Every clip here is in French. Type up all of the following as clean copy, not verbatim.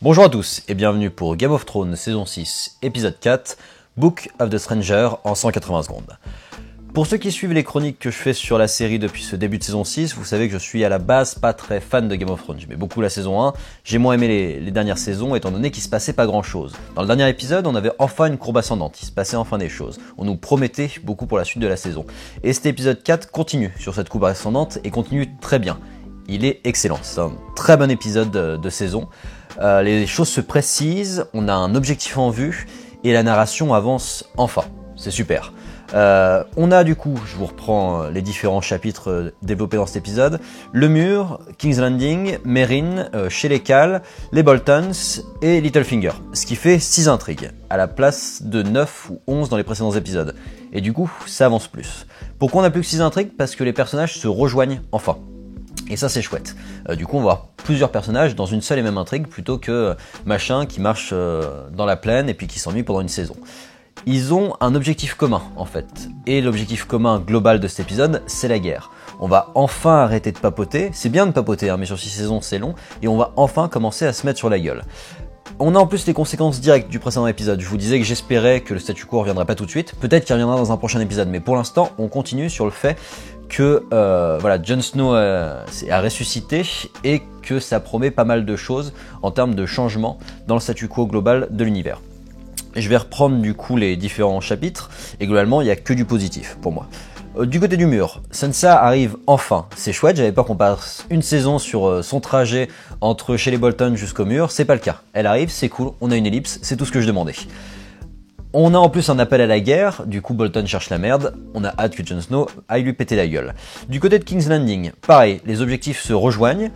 Bonjour à tous et bienvenue pour Game of Thrones saison 6, épisode 4, Book of the Stranger en 180 secondes. Pour ceux qui suivent les chroniques que je fais sur la série depuis ce début de saison 6, vous savez que je suis à la base pas très fan de Game of Thrones. J'aimais beaucoup la saison 1, j'ai moins aimé les dernières saisons étant donné qu'il se passait pas grand chose. Dans le dernier épisode, on avait enfin une courbe ascendante, il se passait enfin des choses. On nous promettait beaucoup pour la suite de la saison. Et cet épisode 4 continue sur cette courbe ascendante et continue très bien. Il est excellent, c'est un très bon épisode de saison. Les choses se précisent, on a un objectif en vue et la narration avance enfin. C'est super. On a du coup, je vous reprends les différents chapitres développés dans cet épisode, le mur, King's Landing, Meereen, chez les Khal, les Boltons et Littlefinger. Ce qui fait 6 intrigues, à la place de 9 ou 11 dans les précédents épisodes. Et du coup, ça avance plus. Pourquoi on n'a plus que 6 intrigues? Parce que les personnages se rejoignent enfin. Et ça c'est chouette. Du coup on va voir plusieurs personnages dans une seule et même intrigue plutôt que machin qui marche dans la plaine et puis qui s'ennuie pendant une saison. Ils ont un objectif commun en fait. Et l'objectif commun global de cet épisode, c'est la guerre. On va enfin arrêter de papoter. C'est bien de papoter hein, mais sur 6 saisons c'est long. Et on va enfin commencer à se mettre sur la gueule. On a en plus les conséquences directes du précédent épisode. Je vous disais que j'espérais que le statu quo reviendrait pas tout de suite. Peut-être qu'il reviendra dans un prochain épisode. Mais pour l'instant on continue sur le fait que voilà, Jon Snow a ressuscité et que ça promet pas mal de choses en termes de changement dans le statu quo global de l'univers. Et je vais reprendre du coup les différents chapitres et globalement il n'y a que du positif pour moi. Du côté du mur, Sansa arrive enfin, c'est chouette, j'avais peur qu'on passe une saison sur son trajet entre chez les Bolton jusqu'au mur, c'est pas le cas. Elle arrive, c'est cool, on a une ellipse, c'est tout ce que je demandais. On a en plus un appel à la guerre, du coup Bolton cherche la merde, on a hâte que Jon Snow aille lui péter la gueule. Du côté de King's Landing, pareil, les objectifs se rejoignent,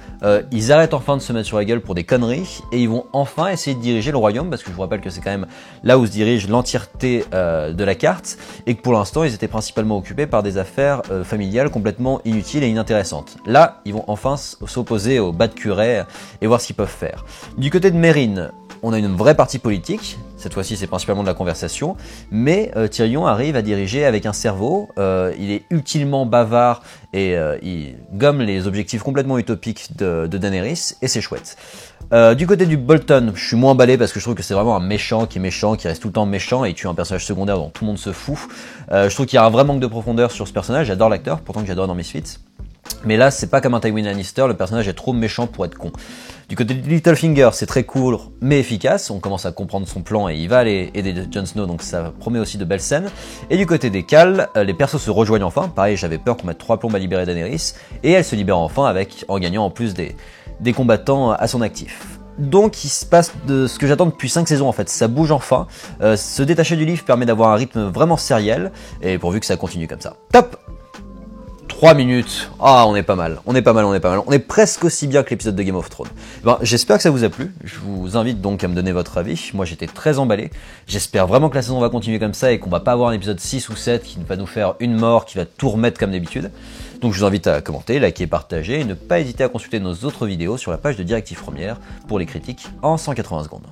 ils arrêtent enfin de se mettre sur la gueule pour des conneries, et ils vont enfin essayer de diriger le royaume, parce que je vous rappelle que c'est quand même là où se dirige l'entièreté de la carte, et que pour l'instant ils étaient principalement occupés par des affaires familiales complètement inutiles et inintéressantes. Là, ils vont enfin s'opposer au bas de curé et voir ce qu'ils peuvent faire. Du côté de Meereen, on a une vraie partie politique, cette fois-ci c'est principalement de la conversation, mais Tyrion arrive à diriger avec un cerveau, il est utilement bavard et il gomme les objectifs complètement utopiques de Daenerys, et c'est chouette. Du côté du Bolton, je suis moins emballé parce que je trouve que c'est vraiment un méchant, qui reste tout le temps méchant et il tue un personnage secondaire dont tout le monde se fout. Je trouve qu'il y a un vrai manque de profondeur sur ce personnage, j'adore l'acteur, pourtant que j'adore dans Misfits. Mais là, c'est pas comme un Tywin Lannister, le personnage est trop méchant pour être con. Du côté de Littlefinger, c'est très cool, mais efficace, on commence à comprendre son plan et il va aller aider Jon Snow, donc ça promet aussi de belles scènes. Et du côté des Khal, les persos se rejoignent enfin, pareil, j'avais peur qu'on mette 3 plombes à libérer Daenerys, et elle se libère enfin en gagnant en plus des combattants à son actif. Donc il se passe de ce que j'attends depuis 5 saisons en fait, ça bouge enfin, se détacher du livre permet d'avoir un rythme vraiment sériel, et pourvu que ça continue comme ça. Top! 3 minutes, ah on est pas mal, on est presque aussi bien que l'épisode de Game of Thrones. Ben, j'espère que ça vous a plu, je vous invite donc à me donner votre avis, moi j'étais très emballé, j'espère vraiment que la saison va continuer comme ça et qu'on va pas avoir un épisode 6 ou 7 qui va nous faire une mort, qui va tout remettre comme d'habitude. Donc je vous invite à commenter, liker, partager et ne pas hésiter à consulter nos autres vidéos sur la page de Directive Première pour les critiques en 180 secondes.